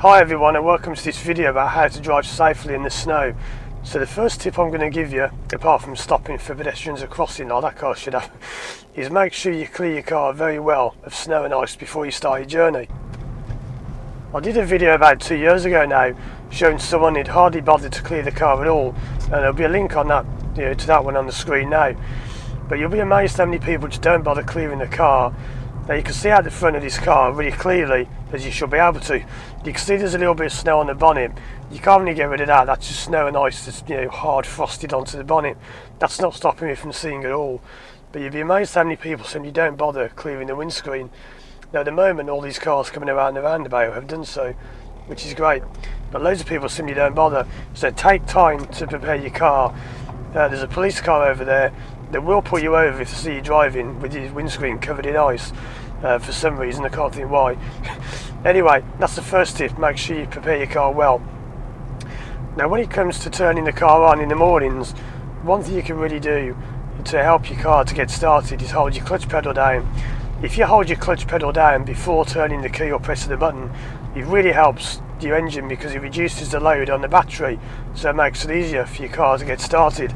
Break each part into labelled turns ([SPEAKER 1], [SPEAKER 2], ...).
[SPEAKER 1] Hi everyone, and welcome to this video about how to drive safely in the snow. So the first tip I'm going to give you, apart from stopping for pedestrians or crossing like that car should have, is make sure you clear your car very well of snow and ice before you start your journey. I did a video about 2 years ago now showing someone who'd hardly bothered to clear the car at all, and there'll be a link on that, to that one on the screen now. But you'll be amazed how many people just don't bother clearing the car. Now you can see out the front of this car really clearly, as you should be able to. You can see there's a little bit of snow on the bonnet. You can't really get rid of that. That's just snow and ice that's hard frosted onto the bonnet. That's not stopping me from seeing at all. But you'd be amazed how many people simply don't bother clearing the windscreen. Now at the moment all these cars coming around the roundabout have done so, which is great. But loads of people simply don't bother. So take time to prepare your car. There's a police car over there that will pull you over if they see you driving with your windscreen covered in ice. For some reason, I can't think why. Anyway, that's the first tip. Make sure you prepare your car well. Now when it comes to turning the car on in the mornings, one thing you can really do to help your car to get started is hold your clutch pedal down. If you hold your clutch pedal down before turning the key or pressing the button, it really helps your engine because it reduces the load on the battery, so it makes it easier for your car to get started.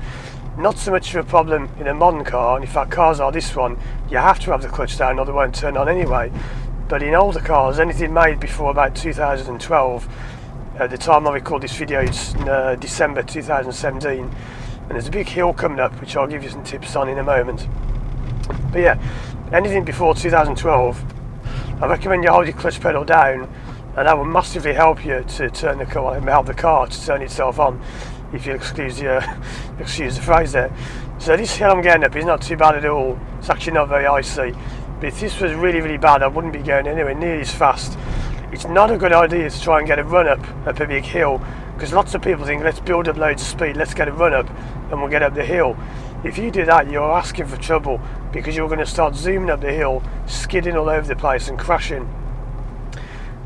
[SPEAKER 1] Not so much of a problem in a modern car, and in fact cars like this one, you have to have the clutch down or they won't turn on anyway. But in older cars, anything made before about 2012, at the time I record this video it's December 2017, and there's a big hill coming up which I'll give you some tips on in a moment. But yeah, anything before 2012, I recommend you hold your clutch pedal down, and that will massively help you to turn the car, help the car to turn itself on, if you excuse the phrase there. So this hill I'm getting up is not too bad at all. It's actually not very icy. But if this was really, really bad, I wouldn't be going anywhere near as fast. It's not a good idea to try and get a run up a big hill, because lots of people think, let's build up loads of speed, let's get a run up and we'll get up the hill. If you do that, you're asking for trouble, because you're going to start zooming up the hill, skidding all over the place and crashing.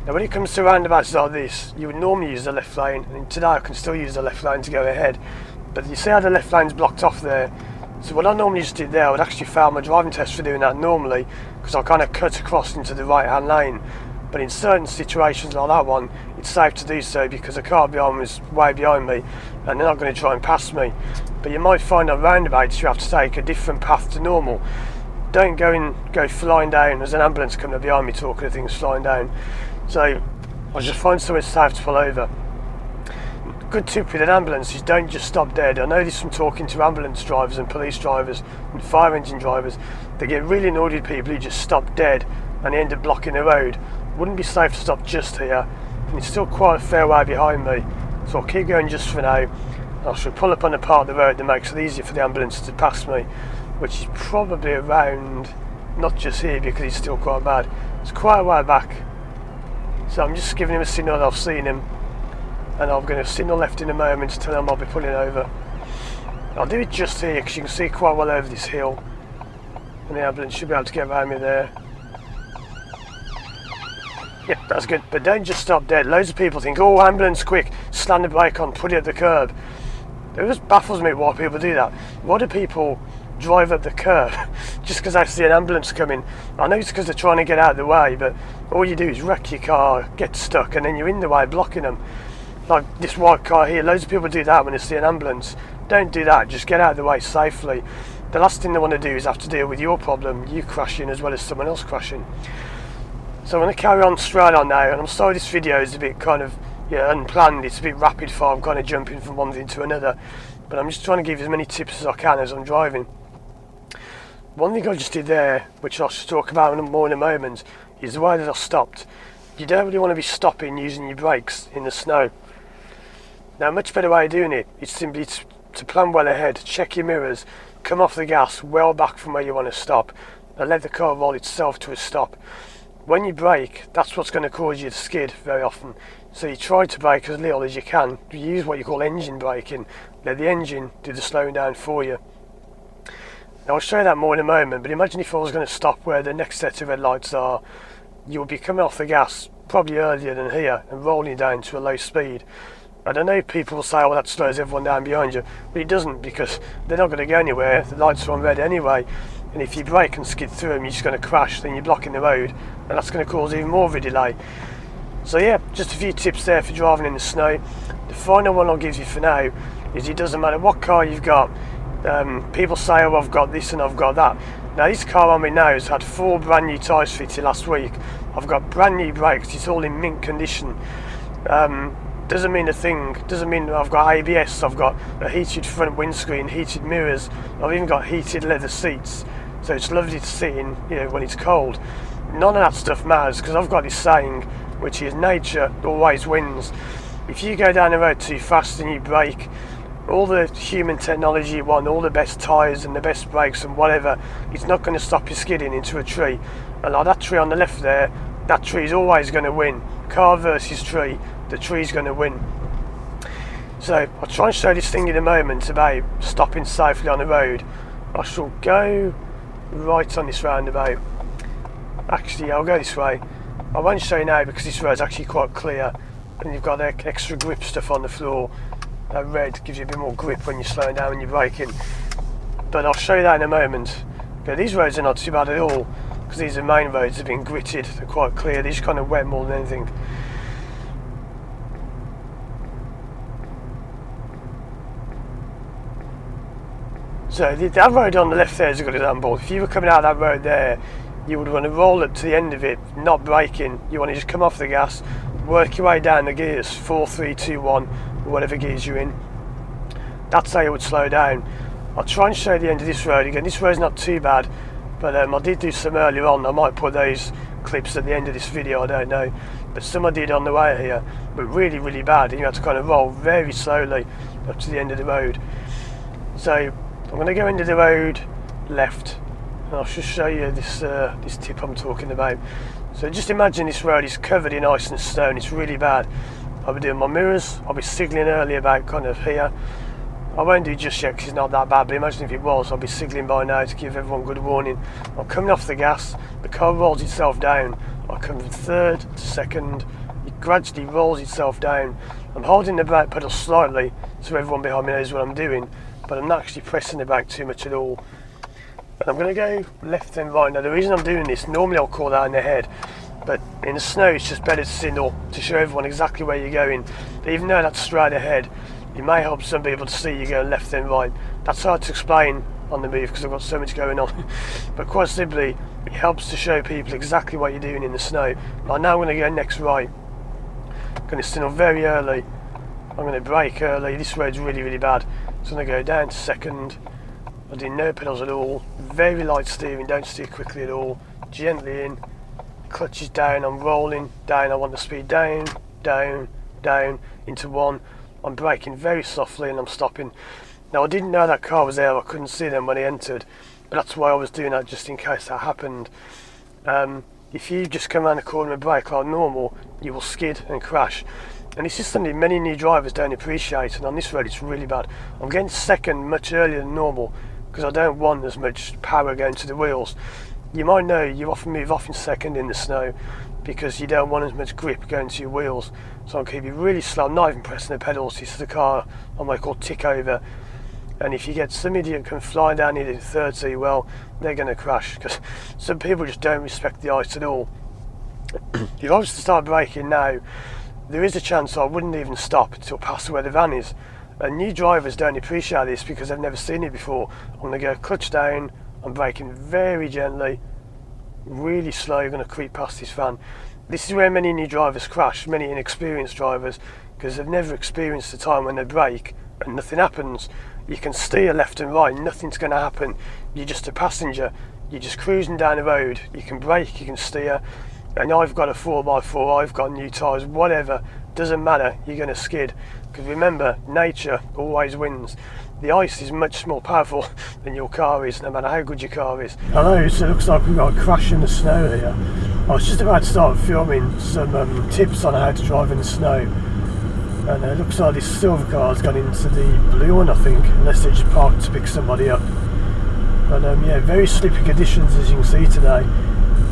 [SPEAKER 1] Now when it comes to roundabouts like this, you would normally use the left lane, and today I can still use the left lane to go ahead. But you see how the left lane's blocked off there? So what I normally just did there, I would actually fail my driving test for doing that normally, because I kind of cut across into the right hand lane. But in certain situations like that one, it's safe to do so because the car behind me is way behind me and they're not going to try and pass me. But you might find on roundabouts you have to take a different path to normal. Don't go flying down. There's an ambulance coming up behind me talking of things flying down. So I'll just find somewhere safe to pull over. Good tip with an ambulance is don't just stop dead. I know this from talking to ambulance drivers and police drivers and fire engine drivers. They get really annoyed with people who just stop dead and they end up blocking the road. Wouldn't be safe to stop just here, and it's still quite a fair way behind me. So I'll keep going just for now. I shall pull up on the part of the road that makes it easier for the ambulance to pass me, which is probably around, not just here because it's still quite bad. It's quite a way back. So I'm just giving him a signal that I've seen him, and I'm going to signal left in a moment to tell him I'll be pulling over. I'll do it just here because you can see quite well over this hill, and the ambulance should be able to get around me there. Yeah, that's good, but don't just stop dead. Loads of people think, oh, ambulance, quick, slam the brake on, put it at the curb. It just baffles me why people do that. Why do people drive up the curb just because they see an ambulance coming? I know it's because they're trying to get out of the way, but all you do is wreck your car, get stuck, and then you're in the way blocking them. Like this white car here, loads of people do that when they see an ambulance. Don't do that, just get out of the way safely. The last thing they want to do is have to deal with your problem, you crashing as well as someone else crashing. So I'm going to carry on straight on now, and I'm sorry this video is a bit kind of unplanned, it's a bit rapid fire, I'm kind of jumping from one thing to another, but I'm just trying to give as many tips as I can as I'm driving. One thing I just did there, which I'll talk about more in a moment, is the way that I stopped. You don't really want to be stopping using your brakes in the snow. Now a much better way of doing it is simply to plan well ahead, check your mirrors, come off the gas well back from where you want to stop, and let the car roll itself to a stop. When you brake, that's what's going to cause you to skid very often. So you try to brake as little as you can. You use what you call engine braking. Let the engine do the slowing down for you. Now I'll show you that more in a moment, but imagine if I was going to stop where the next set of red lights are. You'll be coming off the gas probably earlier than here and rolling down to a low speed. I don't know, people will say, oh, that slows everyone down behind you, but it doesn't, because they're not going to go anywhere. The lights are on red anyway, and if you brake and skid through them, you're just going to crash, then you're blocking the road, and that's going to cause even more of a delay. So yeah, just a few tips there for driving in the snow. The final one I'll give you for now is it doesn't matter what car you've got. People say, oh, I've got this and I've got that. Now this car on me now has had 4 brand new tyres fitted last week. I've got brand new brakes, it's all in mint condition. Doesn't mean a thing, doesn't mean I've got ABS, I've got a heated front windscreen, heated mirrors, I've even got heated leather seats. So it's lovely to sit in, when it's cold. None of that stuff matters, because I've got this saying, which is nature always wins. If you go down the road too fast and you brake, all the human technology you want, all the best tyres and the best brakes and whatever, it's not going to stop you skidding into a tree. And like that tree on the left there, that tree is always going to win. Car versus tree, the tree's going to win. So I'll try and show this thing in a moment about stopping safely on the road. I shall go right on this roundabout. Actually, I'll go this way. I won't show you now because this road's actually quite clear and you've got extra grip stuff on the floor. That red gives you a bit more grip when you're slowing down and you're braking. But I'll show you that in a moment. Okay, these roads are not too bad at all because these are main roads, they've been gritted, they're quite clear, they're just kind of wet more than anything. So that road on the left there is a good example. If you were coming out of that road there, you would want to roll up to the end of it, not braking. You want to just come off the gas, work your way down the gears, 4, 3, 2, 1, whatever gears you're in. That's how you would slow down. I'll try and show you the end of this road again. This road's not too bad, but I did do some earlier on. I might put those clips at the end of this video, I don't know. But some I did on the way here, but really, really bad. And you have to kind of roll very slowly up to the end of the road. So I'm going to go into the road left. And I'll just show you this tip I'm talking about. So just imagine this road is covered in ice and snow and it's really bad. I'll be doing my mirrors, I'll be signalling early about kind of here. I won't do just yet because it's not that bad, but imagine if it was, I'll be signalling by now to give everyone good warning. I'm coming off the gas, the car rolls itself down. I come from third to second, it gradually rolls itself down. I'm holding the brake pedal slightly so everyone behind me knows what I'm doing, but I'm not actually pressing the brake too much at all. And I'm going to go left and right. Now the reason I'm doing this, normally I'll call that in the head, but in the snow it's just better to signal to show everyone exactly where you're going. Even though that's straight ahead, it may help some people to see you going left and right. That's hard to explain on the move because I've got so much going on. But quite simply, it helps to show people exactly what you're doing in the snow. I'm now going to go next right. I'm going to signal very early. I'm going to brake early. This road's really, really bad. So I'm going to go down to second. I do no pedals at all. Very light steering, don't steer quickly at all. Gently in. Clutch is down, I'm rolling down. I want the speed down, down, down into 1. I'm braking very softly and I'm stopping. Now I didn't know that car was there, I couldn't see them when I entered, but that's why I was doing that, just in case that happened. If you just come around the corner and brake like normal, you will skid and crash. And it's just something many new drivers don't appreciate, and on this road it's really bad. I'm getting second much earlier than normal because I don't want as much power going to the wheels. You might know you often move off in second in the snow because you don't want as much grip going to your wheels. So I'm keeping really slow, I'm not even pressing the pedals. This is the car on what I call tick over. And if you get some idiot come flying down here in 30, well, they're going to crash because some people just don't respect the ice at all. If I was to start braking now, there is a chance I wouldn't even stop until past where the van is. And new drivers don't appreciate this because they've never seen it before. I'm going to go clutch down, I'm braking very gently, really slow, you're going to creep past this van. This is where many new drivers crash, many inexperienced drivers, because they've never experienced the time when they brake and nothing happens. You can steer left and right, nothing's going to happen. You're just a passenger, you're just cruising down the road. You can brake, you can steer, and I've got a 4x4, I've got new tyres, whatever, doesn't matter, you're going to skid. Because remember, nature always wins. The ice is much more powerful than your car is, no matter how good your car is. I know, so it looks like we've got a crash in the snow here. I was just about to start filming some tips on how to drive in the snow. And it looks like this silver car's gone into the blue one, I think, unless they just parked to pick somebody up. But yeah, very slippy conditions as you can see today.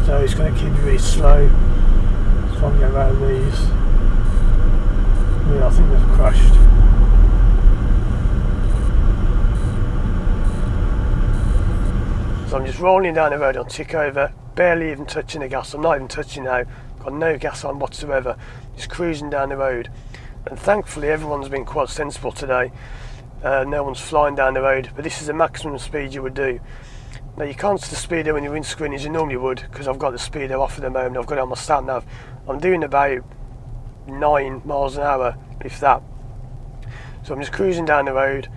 [SPEAKER 1] So it's going to keep you really slow. Just trying to get around these. Yeah, I think they've crashed. So I'm just rolling down the road on tick over, barely even touching the gas. I'm not even touching now. got no gas on whatsoever, just cruising down the road. And thankfully everyone's been quite sensible today. No one's flying down the road, but this is the maximum speed you would do. Now you can't set the speedo when your windscreen as you normally would, because I've got the speedo off at the moment. I've got it on my sat nav. I'm doing about 9 miles an hour, if that. So I'm just cruising down the road.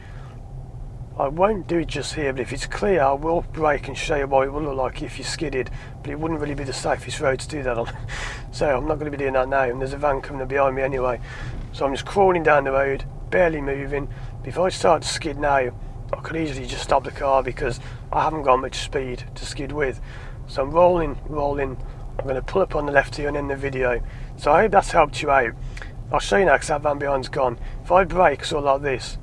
[SPEAKER 1] I won't do it just here, but if it's clear I will brake and show you what it will look like if you skidded, but it wouldn't really be the safest road to do that on. So I'm not going to be doing that now, and there's a van coming behind me anyway. So I'm just crawling down the road, barely moving. If I start to skid now, I could easily just stop the car because I haven't got much speed to skid with. So I'm rolling. I'm going to pull up on the left here and end the video. So I hope that's helped you out. I'll show you now because that van behind's gone. If I brake sort of like this,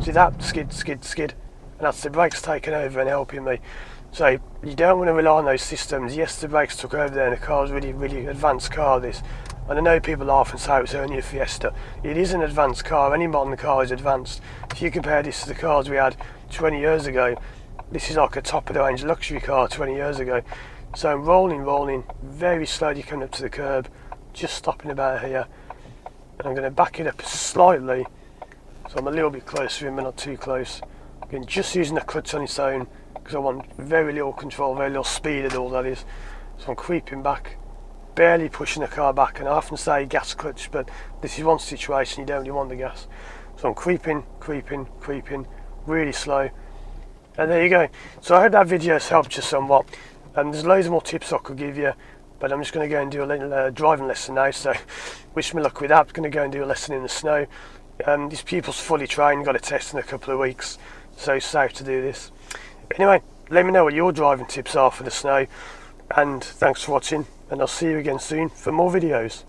[SPEAKER 1] see that? Skid. And that's the brakes taking over and helping me. So you don't want to rely on those systems. Yes, the brakes took over there and the car's really advanced car, this. And I know people laugh and say it's only a Fiesta. It is an advanced car. Any modern car is advanced. If you compare this to the cars we had 20 years ago, this is like a top of the range luxury car 20 years ago. So I'm rolling, very slowly coming up to the curb, just stopping about here. And I'm going to back it up slightly, so I'm a little bit closer to him but not too close. Again, just using the clutch on its own, because I want very little control, very little speed at all, that is. So I'm creeping back, barely pushing the car back, and I often say gas clutch, but this is one situation you don't really want the gas. So I'm creeping, really slow. And there you go. So I hope that video has helped you somewhat. There's loads more tips I could give you, but I'm just going to go and do a little driving lesson now, so wish me luck with that. I'm going to go and do a lesson in the snow. This pupil's fully trained, got a test in a couple of weeks, so safe to do this. Anyway, let me know what your driving tips are for the snow, and thanks for watching, and I'll see you again soon for more videos.